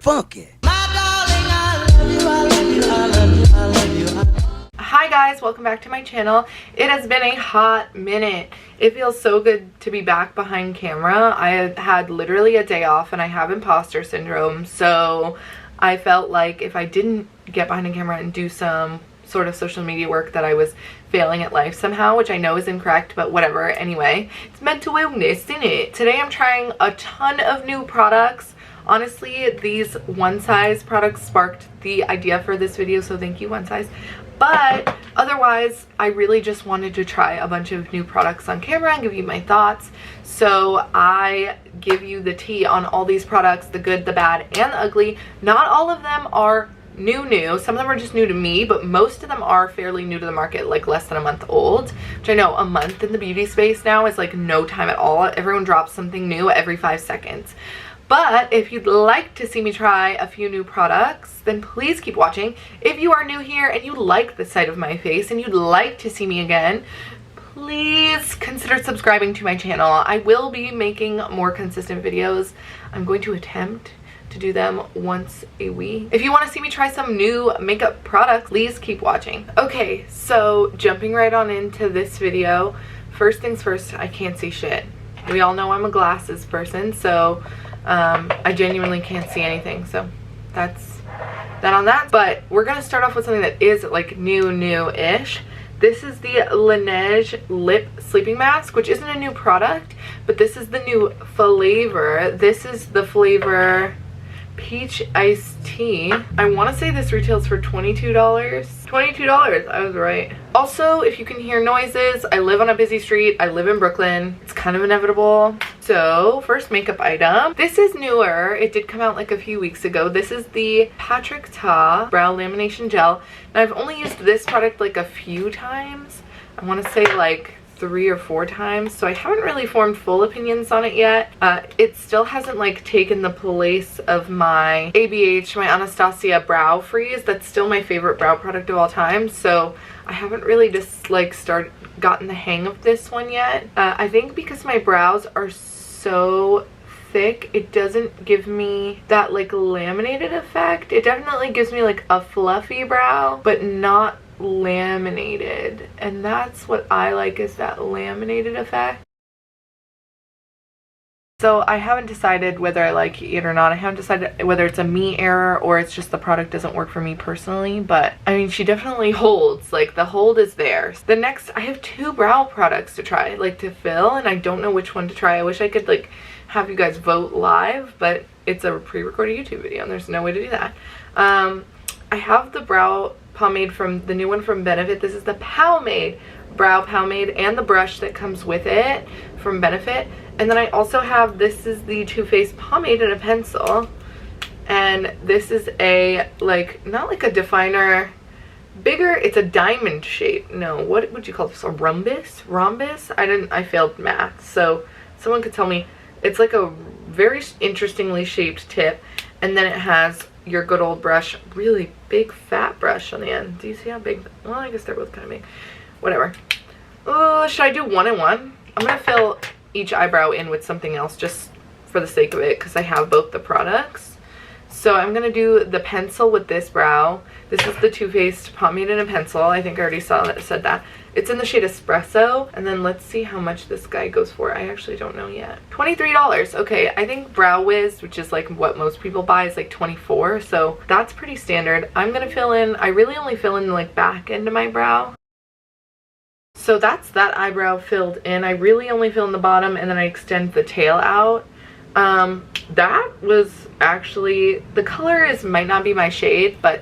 funky. Hi guys, welcome back to my channel. It has been a hot minute. It feels so good to be back behind camera. I had literally a day off and I have imposter syndrome, so I felt like if I didn't get behind the camera and do some sort of social media work that I was failing at life somehow, which I know is incorrect, but whatever. Anyway, it's mental illness, isn't it? Today I'm trying a ton of new products. Honestly, these One Size products sparked the idea for this video, so thank you, One Size. But otherwise, I really just wanted to try a bunch of new products on camera and give you my thoughts. So I give you the tea on all these products, the good, the bad, and the ugly. Not all of them are new. Some of them are just new to me, but most of them are fairly new to the market, like less than a month old, which I know a month in the beauty space now is like no time at all. Everyone drops something new every 5 seconds. But if you'd like to see me try a few new products, then please keep watching. If you are new here and you like the sight of my face and you'd like to see me again, please consider subscribing to my channel. I will be making more consistent videos. I'm going to attempt to do them once a week. If you want to see me try some new makeup products, please keep watching. Okay, so jumping right on into this video. First things first, I can't see shit. We all know I'm a glasses person, so I genuinely can't see anything, so that's that on that. But we're gonna start off with something that is like new-ish. This is the Laneige Lip Sleeping Mask, which isn't a new product, but this is the new flavor. This is the flavor Peach Iced Tea. I want to say this retails for $22. $22, I was right. Also, if you can hear noises, I live on a busy street. I live in Brooklyn. It's kind of inevitable. So, first makeup item. This is newer. It did come out like a few weeks ago. This is the Patrick Ta Brow Lamination Gel. Now, I've only used this product like a few times. I want to say like 3 or 4 times, so I haven't really formed full opinions on it yet. It still hasn't like taken the place of my ABH, my Anastasia Brow Freeze. That's still my favorite brow product of all time, so I haven't really just like gotten the hang of this one yet. I think because my brows are so thick, it doesn't give me that like laminated effect. It definitely gives me like a fluffy brow, but not laminated, and that's what I like, is that laminated effect. So I haven't decided whether I like it or not. I haven't decided whether it's a me error or it's just the product doesn't work for me personally, but I mean, she definitely holds, like the hold is there. The next, I have 2 brow products to try, like to fill, and I don't know which one to try. I wish I could like have you guys vote live, but it's a pre-recorded YouTube video and there's no way to do that. I have the brow pomade from the new one from Benefit. This is the Pomade brow pomade and the brush that comes with it from Benefit. And then I also have, this is the Too Faced pomade and a pencil, and this is a like, not like a definer, bigger, it's a diamond shape. No, what would you call this, a rhombus? I failed math, so someone could tell me. It's like a very interestingly shaped tip, and then it has your good old brush, really big fat brush on the end. Do you see how big? Well, I guess they're both kind of big. Whatever. Oh, should I do 1 and 1? I'm gonna fill each eyebrow in with something else just for the sake of it, because I have both the products. So I'm gonna do the pencil with this brow. This is the Too Faced pomade and a pencil. I think I already said that. It's in the shade Espresso, and then let's see how much this guy goes for. I actually don't know yet. $23. Okay, I think Brow Wiz, which is like what most people buy, is like $24, so that's pretty standard. I'm gonna fill in, I really only fill in the like back end of my brow. So that's that eyebrow filled in. I really only fill in the bottom, and then I extend the tail out. That was actually, the color might not be my shade, but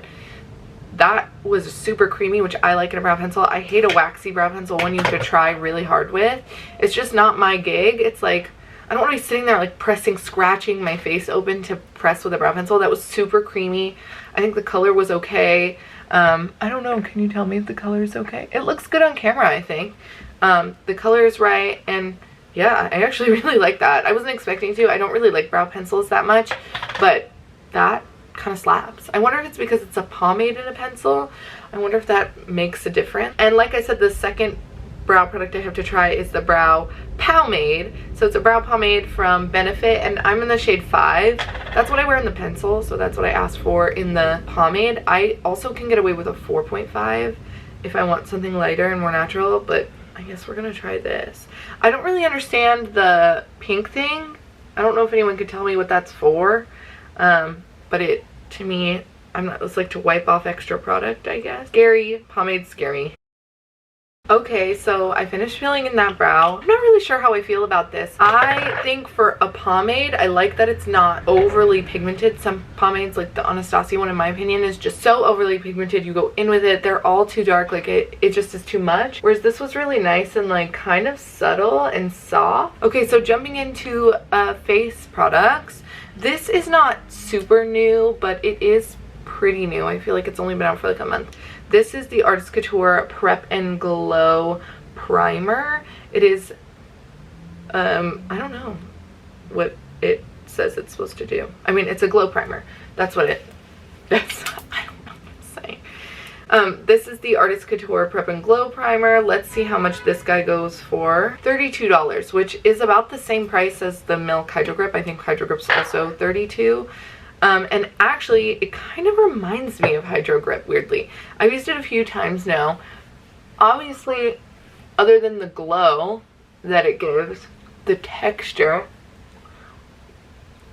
that was super creamy, which I like in a brow pencil. I hate a waxy brow pencil, one you have to try really hard with. It's just not my gig. It's like, I don't want to be sitting there like scratching my face open to press with a brow pencil. That was super creamy. I think the color was okay. I don't know, can you tell me if the color is okay? It looks good on camera, I think. The color is right, and yeah, I actually really like that. I wasn't expecting to. I don't really like brow pencils that much, but that kind of slaps. I wonder if it's because it's a pomade and a pencil. I wonder if that makes a difference. And like I said, the second brow product I have to try is the brow pomade. So it's a brow pomade from Benefit, and I'm in the shade 5. That's what I wear in the pencil, so that's what I asked for in the pomade. I also can get away with a 4.5 if I want something lighter and more natural, but I guess we're gonna try this. I don't really understand the pink thing. I don't know if anyone could tell me what that's for, but it, to me, it's like to wipe off extra product, I guess. Scary, pomade scary. Okay, so I finished filling in that brow. I'm not really sure how I feel about this. I think for a pomade, I like that it's not overly pigmented. Some pomades, like the Anastasia one in my opinion, is just so overly pigmented. You go in with it, they're all too dark, like it just is too much. Whereas this was really nice and like kind of subtle and soft. Okay, so jumping into face products. This is not super new, but it is pretty new. I feel like it's only been out for like a month. This is the Artist Couture Prep and Glow Primer. It is, I don't know what it says it's supposed to do. I mean, it's a glow primer. That's what that's, I don't know what I'm saying. This is the Artist Couture Prep and Glow Primer. Let's see how much this guy goes for. $32, which is about the same price as the Milk Hydro Grip. I think Hydro Grip's also $32. And actually, it kind of reminds me of Hydro Grip, weirdly. I've used it a few times now. Obviously, other than the glow that it gives, the texture,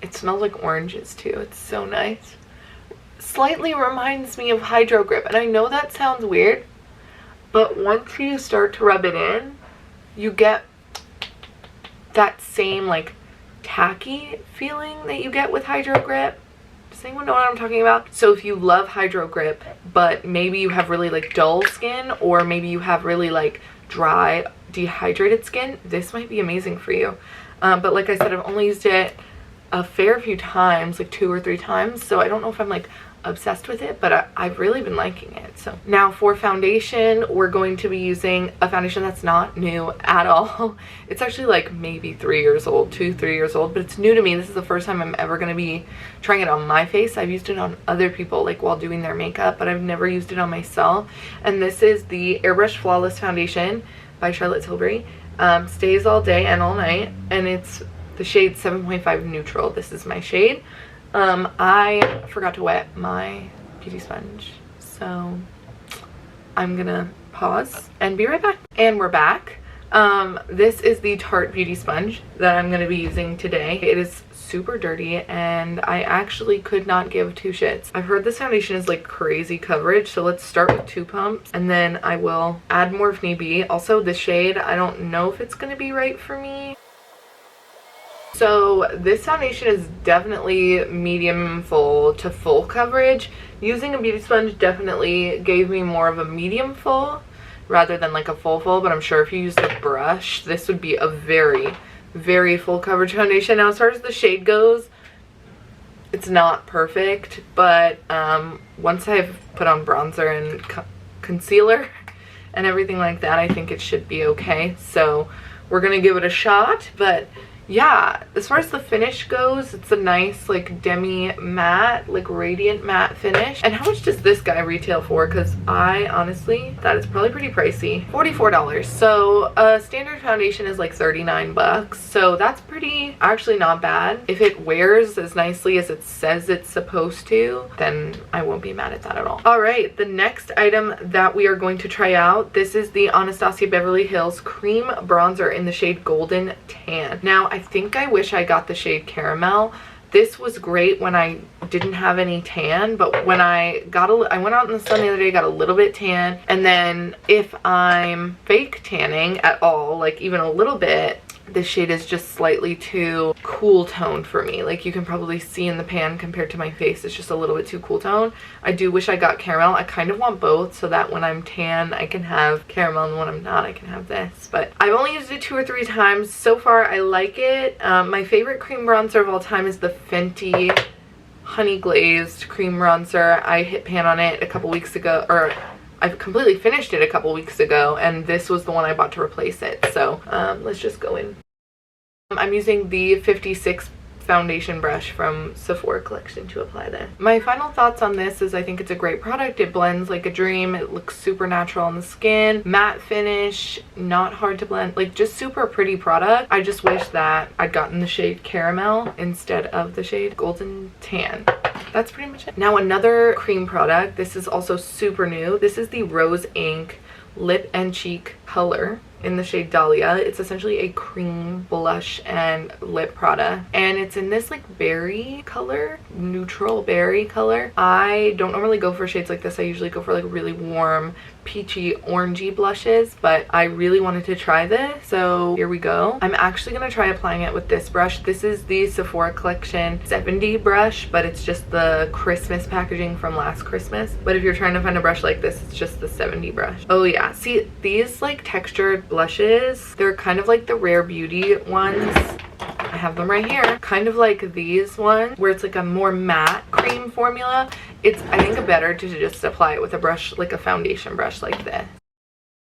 it smells like oranges too. It's so nice. Slightly reminds me of Hydro Grip, and I know that sounds weird, but once you start to rub it in, you get that same like tacky feeling that you get with Hydro Grip. Does anyone know what I'm talking about? So if you love Hydro Grip, but maybe you have really like dull skin, or maybe you have really like dry, dehydrated skin, this might be amazing for you. But like I said, I've only used it a fair few times, like 2 or 3 times, so I don't know if I'm like obsessed with it, but I've really been liking it. So now for foundation, we're going to be using a foundation that's not new at all. It's actually like maybe 3 years old, 2-3 years old, but it's new to me. This is the first time I'm ever going to be trying it on my face. I've used it on other people like while doing their makeup, but I've never used it on myself. And this is the Airbrush Flawless Foundation by Charlotte Tilbury. Stays all day and all night, and it's the shade 7.5 Neutral. This is my shade. I forgot to wet my beauty sponge, so I'm gonna pause and be right back. And we're back. This is the Tarte beauty sponge that I'm gonna be using today. It is super dirty, and I actually could not give 2 shits. I've heard this foundation is like crazy coverage, so let's start with 2 pumps, and then I will add more if need be. Also, the shade, I don't know if it's gonna be right for me. So this foundation is definitely medium full to full coverage. Using a beauty sponge definitely gave me more of a medium full rather than like a full, but I'm sure if you used a brush, this would be a very, very full coverage foundation. Now as far as the shade goes, it's not perfect, but once I've put on bronzer and concealer and everything like that, I think it should be okay. So we're gonna give it a shot. But yeah, as far as the finish goes, it's a nice like demi matte, like radiant matte finish. And how much does this guy retail for? Because I honestly thought it's probably pretty pricey. $44. So a standard foundation is like 39 bucks. So that's pretty, actually not bad. If it wears as nicely as it says it's supposed to, then I won't be mad at that at all. All right, the next item that we are going to try out, this is the Anastasia Beverly Hills Cream Bronzer in the shade Golden Tan. Now, I think I wish I got the shade Caramel. This was great when I didn't have any tan, but when I went out in the sun the other day, got a little bit tan, and then if I'm fake tanning at all, like even a little bit, this shade is just slightly too cool toned for me. Like you can probably see in the pan compared to my face, it's just a little bit too cool tone. I do wish I got Caramel. I kind of want both so that when I'm tan I can have Caramel, and when I'm not I can have this. But I've only used it 2 or 3 times. So far I like it. My favorite cream bronzer of all time is the Fenty Honey Glazed Cream Bronzer. I hit pan on it a couple weeks ago, or I've completely finished it a couple weeks ago, and this was the one I bought to replace it. So let's just go in. I'm using the 56 foundation brush from Sephora collection to apply this. My final thoughts on this is I think it's a great product. It blends like a dream. It looks super natural on the skin. Matte finish, not hard to blend, like just super pretty product. I just wish that I'd gotten the shade Caramel instead of the shade Golden Tan. That's pretty much it. Now another cream product. This is also super new. This is the Rose Ink Lip and Cheek Color in the shade Dahlia. It's essentially a cream blush and lip product, and it's in this like berry color, neutral berry color. I don't normally go for shades like this. I usually go for like really warm peachy orangey blushes, but I really wanted to try this, so here we go. I'm actually gonna try applying it with this brush. This is the Sephora collection 70 brush, but it's just the Christmas packaging from last Christmas. But if you're trying to find a brush like this, it's just the 70 brush. Oh yeah, see these like textured blushes, they're kind of like the Rare Beauty ones. I have them right here, kind of like these ones where it's like a more matte cream formula. It's, I think, better to just apply it with a brush, like a foundation brush like this.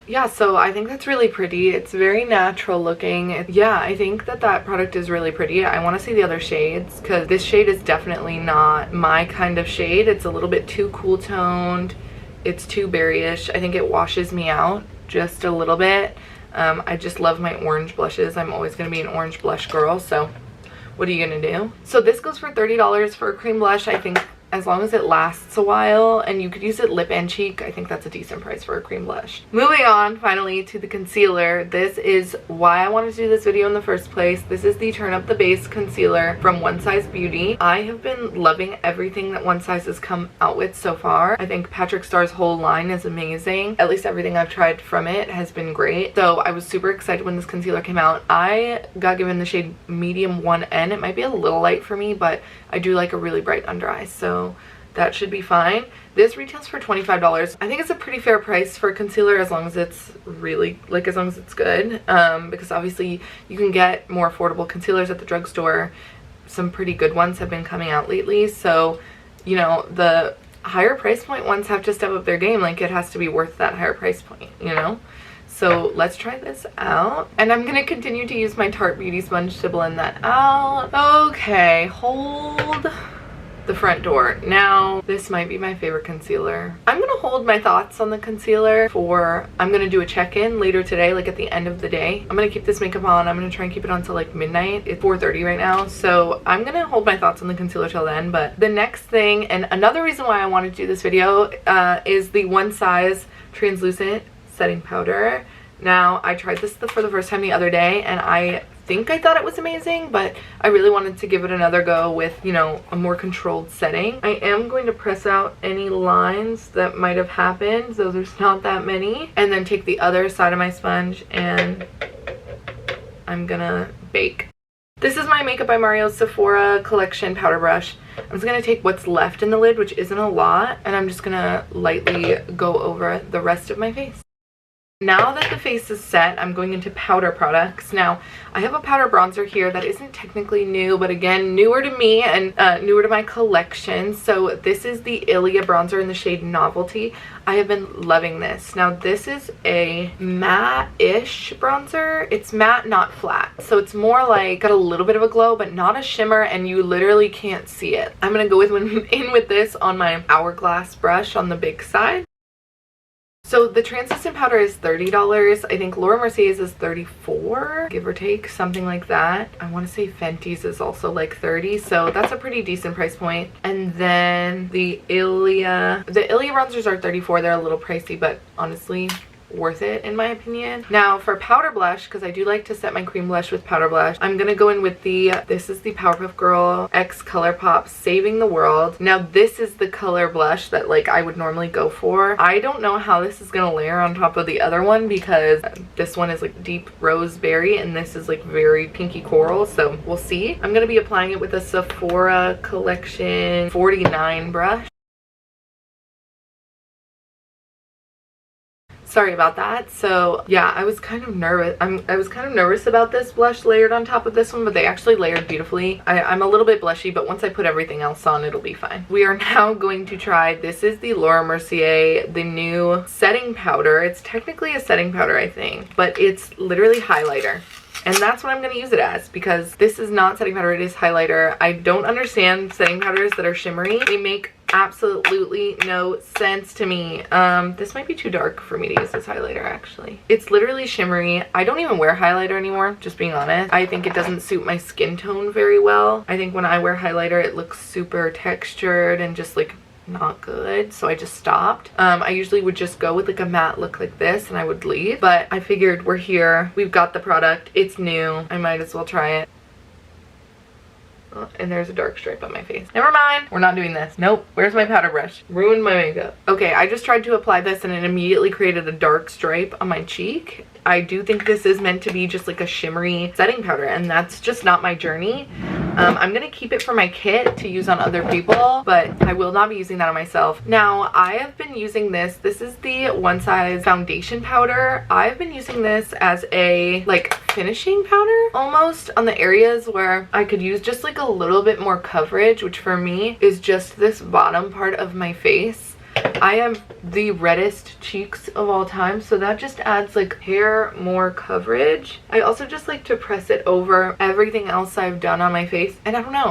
Yeah, so I think that's really pretty. It's very natural looking. Yeah, I think that that product is really pretty. I want to see the other shades because this shade is definitely not my kind of shade. It's a little bit too cool toned. It's too berryish. I think it washes me out just a little bit. I just love my orange blushes. I'm always going to be an orange blush girl, so what are you going to do? So this goes for $30 for a cream blush. I think as long as it lasts a while, and you could use it lip and cheek, I think that's a decent price for a cream blush. Moving on finally to the concealer. This is why I wanted to do this video in the first place. This is the Turn Up the Base concealer from One Size Beauty. I have been loving everything that One Size has come out with so far. I think Patrick Starr's whole line is amazing. At least everything I've tried from it has been great. So I was super excited when this concealer came out. I got given the shade Medium 1N. It might be a little light for me, but I do like a really bright under eye, so that should be fine. This retails for $25. I think it's a pretty fair price for concealer as long as it's really, like, as long as it's good. Because obviously you can get more affordable concealers at the drugstore. Some pretty good ones have been coming out lately, so you know, the higher price point ones have to step up their game. Like, it has to be worth that higher price point, you know? So let's try this out. And I'm gonna continue to use my Tarte Beauty Sponge to blend that out. Okay, hold the front door. Now, this might be my favorite concealer. I'm gonna hold my thoughts on the concealer for, I'm gonna do a check-in later today, like at the end of the day. I'm gonna keep this makeup on. I'm gonna try and keep it on till like midnight. It's 4:30 right now, so I'm gonna hold my thoughts on the concealer till then. But the next thing, and another reason why I wanted to do this video, is the One Size translucent setting powder. Now, I tried this for the first time the other day, and I think I thought it was amazing, but I really wanted to give it another go with, you know, a more controlled setting. I am going to press out any lines that might have happened, so there's not that many, and then take the other side of my sponge and I'm gonna bake. This is my Makeup by Mario Sephora collection powder brush. I'm just gonna take what's left in the lid, which isn't a lot, and I'm just gonna lightly go over the rest of my face. Now that the face is set, I'm going into powder products. Now, I have a powder bronzer here that isn't technically new, but again, newer to me and newer to my collection. So this is the Ilia bronzer in the shade Novelty. I have been loving this. Now, this is a matte-ish bronzer. It's matte, not flat. So it's more like, got a little bit of a glow, but not a shimmer, and you literally can't see it. I'm gonna go in with this on my Hourglass brush on the big side. So the translucent powder is $30. I think Laura Mercier's is $34, give or take, something like that. I want to say Fenty's is also like $30, so that's a pretty decent price point. And then the Ilia bronzers are $34. They're a little pricey, but honestly, worth it in my opinion. Now for powder blush, because I do like to set my cream blush with powder blush, I'm gonna go in with this is the Powerpuff Girl X ColourPop Saving the World. Now this is the color blush that like I would normally go for. I don't know how this is gonna layer on top of the other one because this one is like deep roseberry and this is like very pinky coral, so we'll see. I'm gonna be applying it with a Sephora collection 49 brush. Sorry about that. So yeah, I was kind of nervous. I was kind of nervous about this blush layered on top of this one, but they actually layered beautifully. I'm a little bit blushy, but once I put everything else on, it'll be fine. We are now going to try, this is the Laura Mercier, the new setting powder. It's technically a setting powder, I think, but it's literally highlighter. And that's what I'm going to use it as, because this is not setting powder, it is highlighter. I don't understand setting powders that are shimmery. They make absolutely no sense to me. This might be too dark for me to use as highlighter, actually. It's literally shimmery. I don't even wear highlighter anymore, just being honest. I think it doesn't suit my skin tone very well. I think when I wear highlighter, it looks super textured and just like not good, so I just stopped. I usually would just go with like a matte look like this and I would leave, but I figured we're here, we've got the product, it's new, I might as well try it. Oh, and there's a dark stripe on my face. Never mind, we're not doing this. Nope. Where's my powder brush? Ruined my makeup. Okay, I just tried to apply this and it immediately created a dark stripe on my cheek. I do think this is meant to be just like a shimmery setting powder, and that's just not my journey. I'm gonna keep it for my kit to use on other people, but I will not be using that on myself. Now, I have been using this. This is the One Size foundation powder. I've been using this as a like finishing powder almost on the areas where I could use just like a little bit more coverage, which for me is just this bottom part of my face. I have the reddest cheeks of all time, so that just adds like hair more coverage. I also just like to press it over everything else I've done on my face, and I don't know,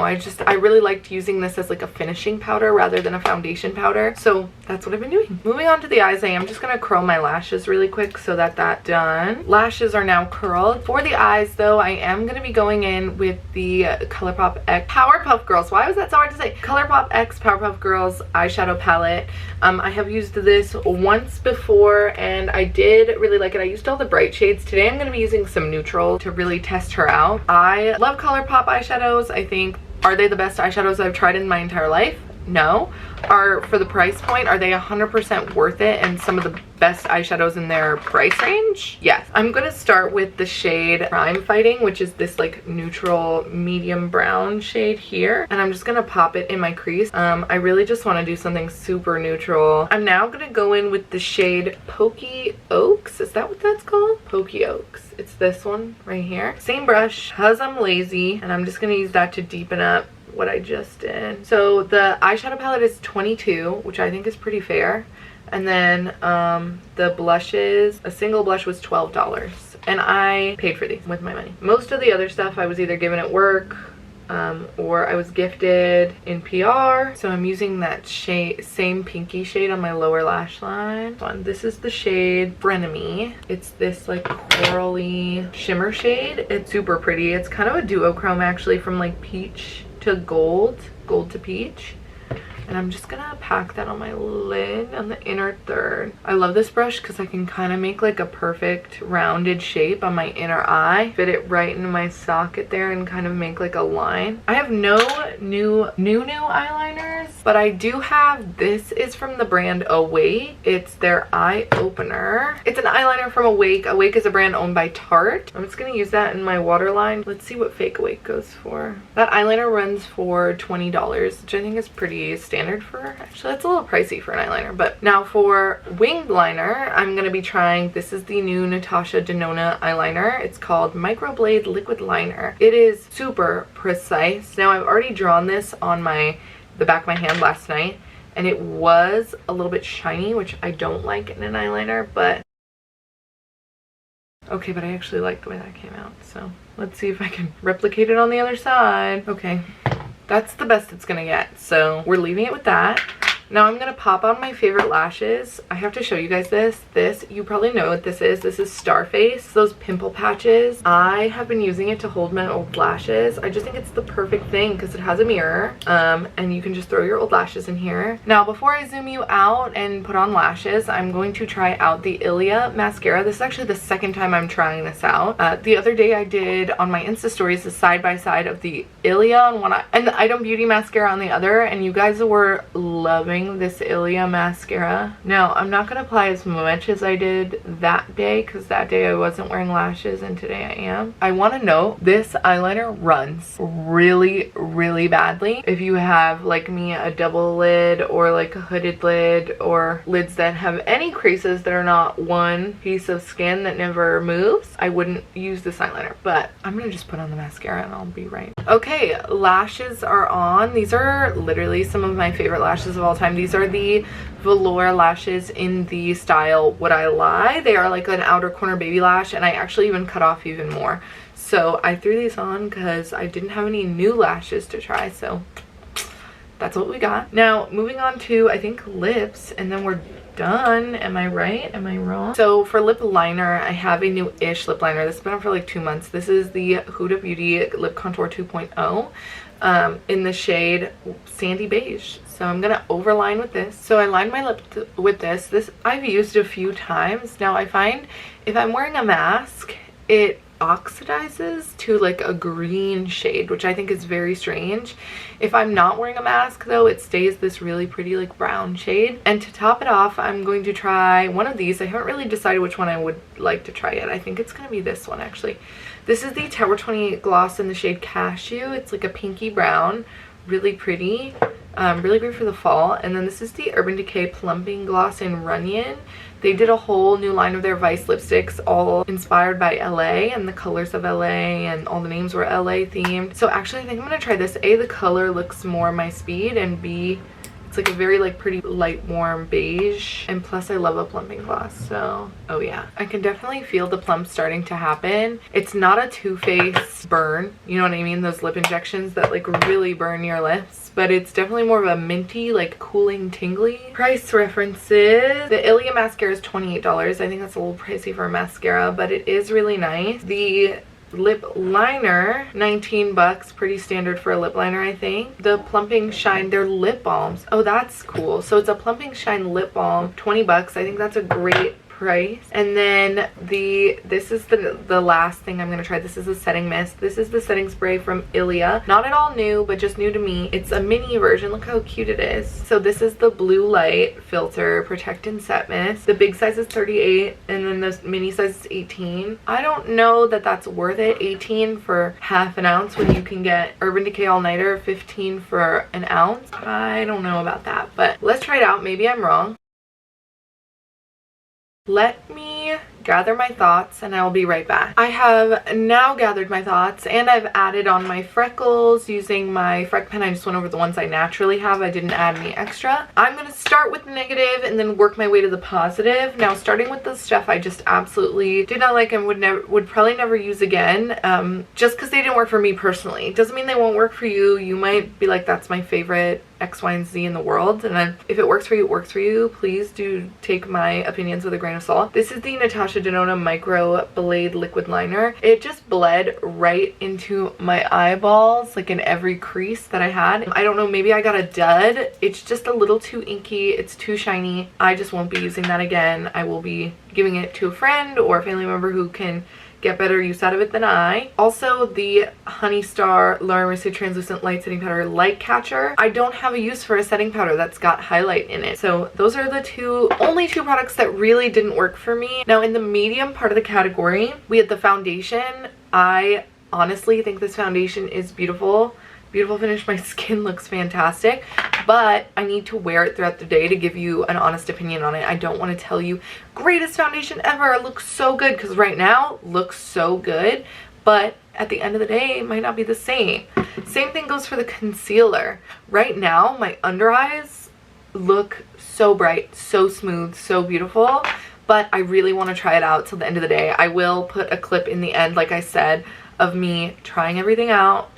I really liked using this as like a finishing powder rather than a foundation powder, so that's what I've been doing. Moving on to the eyes, I am just gonna curl my lashes really quick so that's done. Lashes are now curled. For the eyes though, I am gonna be going in with the ColourPop X Powerpuff Girls. Why was that so hard to say? ColourPop X Powerpuff Girls eyeshadow palette. I have used this once before and I did really like it. I used all the bright shades. Today I'm going to be using some neutral to really test her out. I love ColourPop eyeshadows. I think, are they the best eyeshadows I've tried in my entire life? No. For the price point, are they 100% worth it and some of the best eyeshadows in their price range? Yes. I'm gonna start with the shade Crime Fighting, which is this like neutral medium brown shade here, and I'm just gonna pop it in my crease. I really just want to do something super neutral. I'm now gonna go in with the shade Pokey Oaks. Is that what that's called? Pokey Oaks. It's this one right here. Same brush, cause I'm lazy, and I'm just gonna use that to deepen up what I just did. So the eyeshadow palette is $22, which I think is pretty fair. And then the blushes, a single blush was $12, and I paid for these with my money. Most of the other stuff I was either given at work or I was gifted in PR. So I'm using that shade, same pinky shade on my lower lash line. This is the shade Frenemy. It's this like corally shimmer shade. It's super pretty. It's kind of a duochrome actually, from like peach to gold to peach. And I'm just gonna pack that on my lid on the inner third. I love this brush because I can kind of make like a perfect rounded shape on my inner eye, fit it right into my socket there and kind of make like a line. I have no new eyeliners, but I do have, this is from the brand Awake. It's their eye opener. It's an eyeliner from Awake. Awake is a brand owned by Tarte. I'm just gonna use that in my waterline. Let's see what fake Awake goes for. That eyeliner runs for $20, which I think is pretty standard for, actually that's a little pricey for an eyeliner. But now for winged liner, I'm gonna be trying, this is the new Natasha Denona eyeliner. It's called Microblade Liquid Liner. It is super precise. Now I've already drawn this on the back of my hand last night, and it was a little bit shiny, which I don't like in an eyeliner, but okay, but I actually like the way that came out. So let's see if I can replicate it on the other side. Okay. That's the best it's gonna get, so we're leaving it with that. Now I'm gonna pop on my favorite lashes. I have to show you guys this. You probably know what this is. This is Starface, those pimple patches. I have been using it to hold my old lashes. I just think it's the perfect thing because it has a mirror, and you can just throw your old lashes in here. Now before I zoom you out and put on lashes, I'm going to try out the Ilia mascara. This is actually the second time I'm trying this out. The other day I did on my Insta stories the side-by-side of the Ilia on one eye and the Item Beauty mascara on the other, and you guys were loving this Ilia mascara. Now I'm not gonna apply as much as I did that day because that day I wasn't wearing lashes and today I am. I want to note this eyeliner runs really badly. If you have, like me, a double lid or like a hooded lid or lids that have any creases that are not one piece of skin that never moves, I wouldn't use this eyeliner. But I'm gonna just put on the mascara and I'll be right. Okay, lashes are on. These are literally some of my favorite lashes of all time. These are the velour lashes in the style Would I Lie. They are like an outer corner baby lash, and I actually even cut off even more. So I threw these on because I didn't have any new lashes to try, so that's what we got. Now moving on to, I think, lips, and then we're done. Am I right? Am I wrong? So for lip liner, I have a new-ish lip liner. This has been on for like 2 months. This is the Huda Beauty Lip Contour 2.0 in the shade Sandy Beige. So I'm gonna overline with this. So I lined my lip with this. This I've used a few times. Now I find if I'm wearing a mask, it oxidizes to like a green shade, which I think is very strange. If I'm not wearing a mask though, it stays this really pretty like brown shade. And to top it off, I'm going to try one of these. I haven't really decided which one I would like to try yet. I think it's gonna be this one actually. This is the Tower 28 gloss in the shade Cashew. It's like a pinky brown, really pretty, really great for the fall. And then this is the Urban Decay Plumping Gloss in Runyon. They did a whole new line of their Vice lipsticks, all inspired by LA and the colors of LA, and all the names were LA themed. So actually I think I'm gonna try this. A, the color looks more my speed, and B, it's like a very like pretty light warm beige, and plus I love a plumping gloss, so oh yeah. I can definitely feel the plump starting to happen. It's not a Too Faced burn, you know what I mean, those lip injections that like really burn your lips, but it's definitely more of a minty, like cooling, tingly. Price references, the Ilia mascara is $28. I think that's a little pricey for a mascara, but it is really nice. The lip liner, 19 bucks, pretty standard for a lip liner, I think. The Plumping Shine, they're lip balms. Oh, that's cool. So it's a Plumping Shine lip balm, 20 bucks. I think that's a great price. And then this is the last thing I'm gonna try. This is a setting mist. This is the setting spray from Ilia. Not at all new, but just new to me. It's a mini version. Look how cute it is. So this is the Blue Light Filter Protect and Set Mist. The big size is 38, and then the mini size is 18. I don't know that that's worth it. 18 for half an ounce when you can get Urban Decay All Nighter 15 for an ounce. I don't know about that, but let's try it out. Maybe I'm wrong. Let me gather my thoughts and I'll be right back. I have now gathered my thoughts and I've added on my freckles using my Freck pen. I just went over the ones I naturally have. I didn't add any extra. I'm going to start with the negative and then work my way to the positive. Now starting with the stuff I just absolutely did not like and would probably never use again, just because they didn't work for me personally. It doesn't mean they won't work for you. You might be like, that's my favorite X, Y, and Z in the world, and then if it works for you, it works for you. Please do take my opinions with a grain of salt. This is the Natasha Denona Micro Blade Liquid Liner. It just bled right into my eyeballs, like in every crease that I had. I don't know, maybe I got a dud. It's just a little too inky. It's too shiny. I just won't be using that again. I will be giving it to a friend or a family member who can get better use out of it than I. Also, the Honey Star Laura Mercier Translucent Light Setting Powder Light Catcher. I don't have a use for a setting powder that's got highlight in it. So those are the only two products that really didn't work for me. Now in the medium part of the category, we had the foundation. I honestly think this foundation is beautiful. Beautiful finish. My skin looks fantastic, but I need to wear it throughout the day to give you an honest opinion on it. I don't want to tell you greatest foundation ever, it looks so good, because right now looks so good, but at the end of the day it might not be the same. Same thing goes for the concealer. Right now my under eyes look so bright, so smooth, so beautiful, but I really want to try it out till the end of the day. I will put a clip in the end, like I said, of me trying everything out,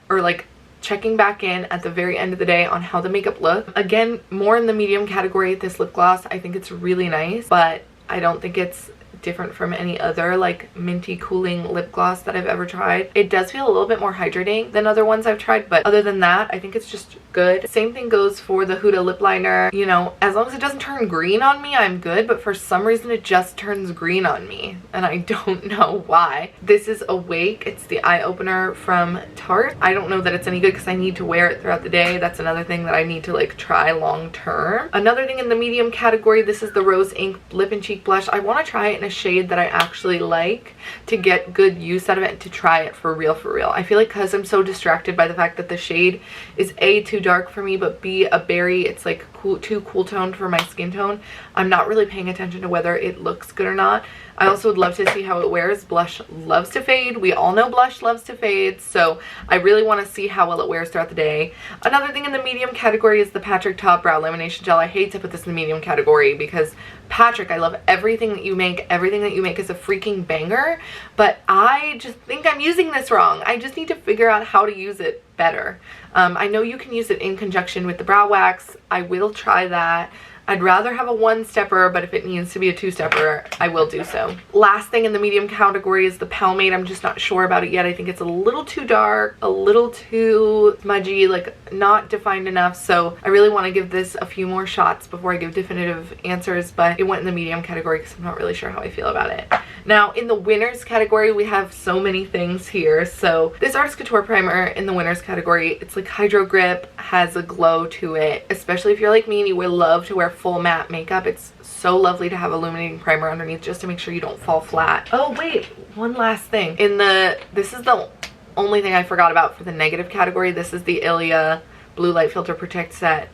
or like checking back in at the very end of the day on how the makeup look. Again, more in the medium category, this lip gloss, I think it's really nice, but I don't think it's different from any other like minty cooling lip gloss that I've ever tried. It does feel a little bit more hydrating than other ones I've tried, but other than that, I think it's just good. Same thing goes for the Huda lip liner. You know, as long as it doesn't turn green on me, I'm good, but for some reason it just turns green on me, and I don't know why. This is Awake. It's the eye opener from Tarte. I don't know that it's any good because I need to wear it throughout the day. That's another thing that I need to like try long term. Another thing in the medium category, this is the Rose Ink Lip and Cheek Blush. I want to try it in a shade that I actually like to get good use out of it and to try it for real, for real. I feel like because I'm so distracted by the fact that the shade is A, too dark for me, but B, a berry, it's like cool, too cool toned for my skin tone. I'm not really paying attention to whether it looks good or not. I also would love to see how it wears. Blush loves to fade. We all know blush loves to fade, so I really want to see how well it wears throughout the day. Another thing in the medium category is the Patrick Top Brow Lamination Gel. I hate to put this in the medium category because Patrick, I love everything that you make. Everything that you make is a freaking banger, but I just think I'm using this wrong. I just need to figure out how to use it better. I know you can use it in conjunction with the brow wax. I will try that. I'd rather have a one-stepper, but if it needs to be a two-stepper, I will do so. Last thing in the medium category is the Palmade. I'm just not sure about it yet. I think it's a little too dark, a little too smudgy, like not defined enough. So I really want to give this a few more shots before I give definitive answers, but it went in the medium category because I'm not really sure how I feel about it. Now, in the winners category, we have so many things here. So this Artist Couture primer in the winners category, it's like Hydro Grip, has a glow to it, especially if you're like me and you would love to wear full matte makeup. It's so lovely to have illuminating primer underneath just to make sure you don't fall flat. Oh wait, one last thing. This is the only thing I forgot about for the negative category. This is the Ilia Blue Light Filter Protect Set.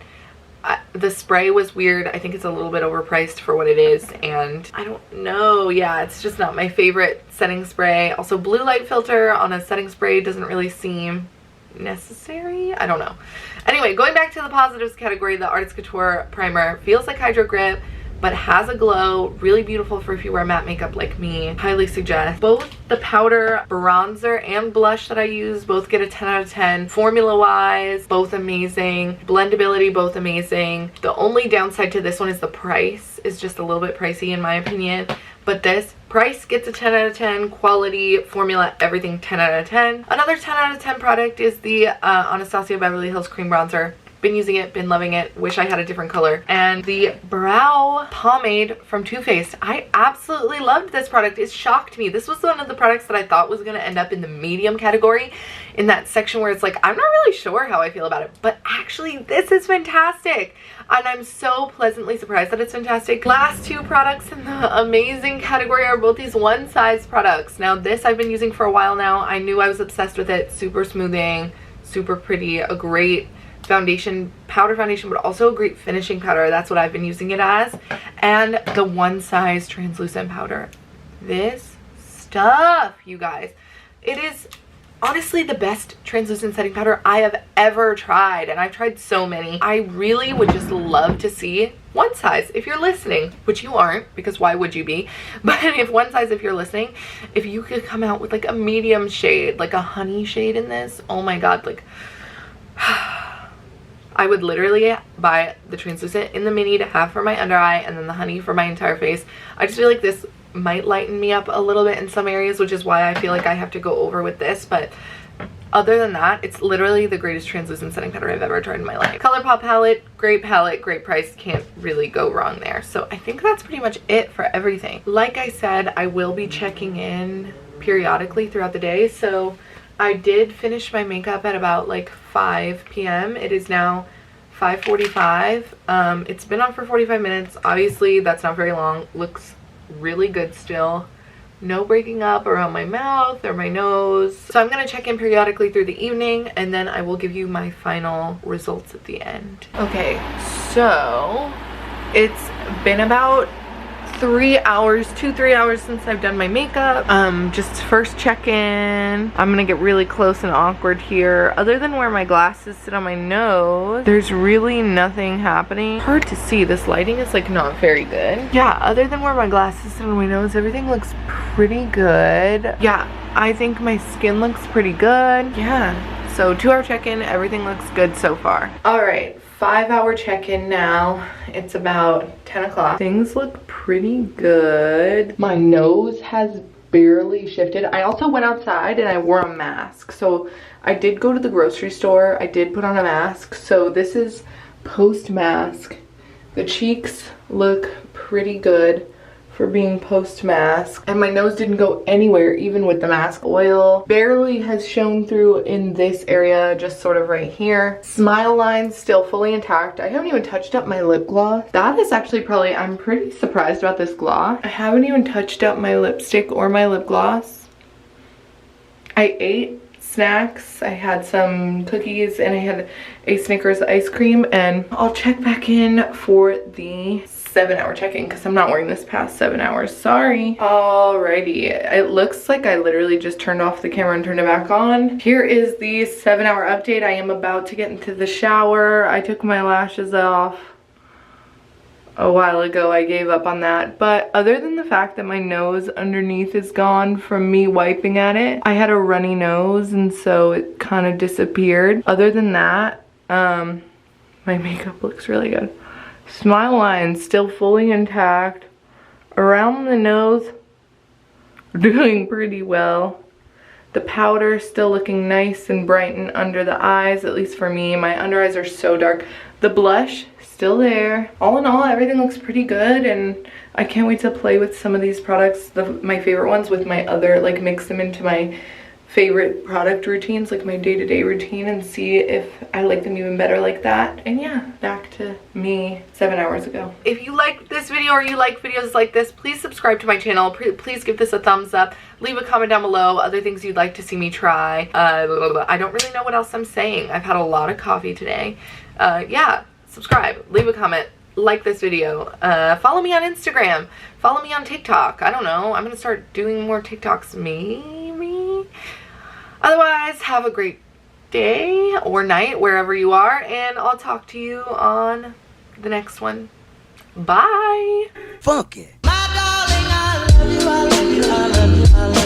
The spray was weird. I think it's a little bit overpriced for what it is, and I don't know. Yeah, it's just not my favorite setting spray. Also, blue light filter on a setting spray doesn't really seem necessary. I don't know. Anyway, going back to the positives category, the Artist Couture primer feels like Hydro Grip, but has a glow. Really beautiful for if you wear matte makeup like me. Highly suggest. Both the powder, bronzer, and blush that I use both get a 10 out of 10. Formula wise, both amazing. Blendability, both amazing. The only downside to this one is the price. It's just a little bit pricey in my opinion. But this price gets a 10 out of 10. Quality, formula, everything 10 out of 10. Another 10 out of 10 product is the Anastasia Beverly Hills Cream Bronzer. Been using it, been loving it. Wish I had a different color. And the brow pomade from Too Faced. I absolutely loved this product. It shocked me. This was one of the products that I thought was going to end up in the medium category, in that section where it's like, I'm not really sure how I feel about it, but actually this is fantastic. And I'm so pleasantly surprised that it's fantastic. Last two products in the amazing category are both these one size products. Now this I've been using for a while now. I knew I was obsessed with it. Super smoothing, super pretty, a great foundation, powder foundation, but also a great finishing powder. That's what I've been using it as. And the one size translucent powder. This stuff, you guys, it is honestly the best translucent setting powder I have ever tried, and I've tried so many. I really would just love to see one size, if you're listening, which you aren't, because why would you be? But if one size, if you're listening, if you could come out with like a medium shade, like a honey shade in this, oh my god, like I would literally buy the translucent in the mini to have for my under eye and then the honey for my entire face. I just feel like this might lighten me up a little bit in some areas, which is why I feel like I have to go over with this. But other than that, it's literally the greatest translucent setting powder I've ever tried in my life. ColourPop palette, great price, can't really go wrong there. So I think that's pretty much it for everything. Like I said, I will be checking in periodically throughout the day. So I did finish my makeup at about like 5 p.m. It is now 5:45. It's been on for 45 minutes. Obviously, that's not very long. Looks really good still. No breaking up around my mouth or my nose. So I'm going to check in periodically through the evening, and then I will give you my final results at the end. Okay, so it's been about 3 hours, 2-3 hours since I've done my makeup. Just first check in. I'm gonna get really close and awkward here. Other than where my glasses sit on my nose, there's really nothing happening. Hard to see. This lighting is like not very good. Yeah, other than where my glasses sit on my nose, everything looks pretty good. Yeah, I think my skin looks pretty good. Yeah, so 2-hour check-in, everything looks good so far. All right, 5-hour check-in now. It's about 10 o'clock. Things look pretty good. My nose has barely shifted. I also went outside and I wore a mask. So I did go to the grocery store. I did put on a mask. So this is post-mask. The cheeks look pretty good for being post-mask, and my nose didn't go anywhere even with the mask. Oil barely has shown through in this area, just sort of right here. Smile lines still fully intact. I haven't even touched up my lip gloss. That is actually probably, I'm pretty surprised about this gloss. I haven't even touched up my lipstick or my lip gloss. I ate snacks. I had some cookies and I had a Snickers ice cream, and I'll check back in for the 7-hour check-in because I'm not wearing this past 7 hours. Sorry. Alrighty. It looks like I literally just turned off the camera and turned it back on. Here is the 7-hour update. I am about to get into the shower. I took my lashes off a while ago. I gave up on that, but other than the fact that my nose underneath is gone from me wiping at it, I had a runny nose and so it kind of disappeared. Other than that, my makeup looks really good. Smile line still fully intact. Around the nose, doing pretty well. The powder still looking nice and bright and under the eyes, at least for me. My under eyes are so dark. The blush still there. All in all, everything looks pretty good, and I can't wait to play with some of these products, my favorite ones, with my other, like mix them into my favorite product routines, like my day-to-day routine, and see if I like them even better like that. And yeah, back to me 7 hours ago. If you like this video or you like videos like this, please subscribe to my channel. Please give this a thumbs up. Leave a comment down below other things you'd like to see me try. I don't really know what else I'm saying. I've had a lot of coffee today. Yeah, subscribe, leave a comment, like this video, follow me on Instagram, follow me on TikTok. I don't know, I'm gonna start doing more TikToks maybe. Otherwise, have a great day or night wherever you are, and I'll talk to you on the next one. Bye. Funky. My darling, I love you, I love you, I love you, I love you.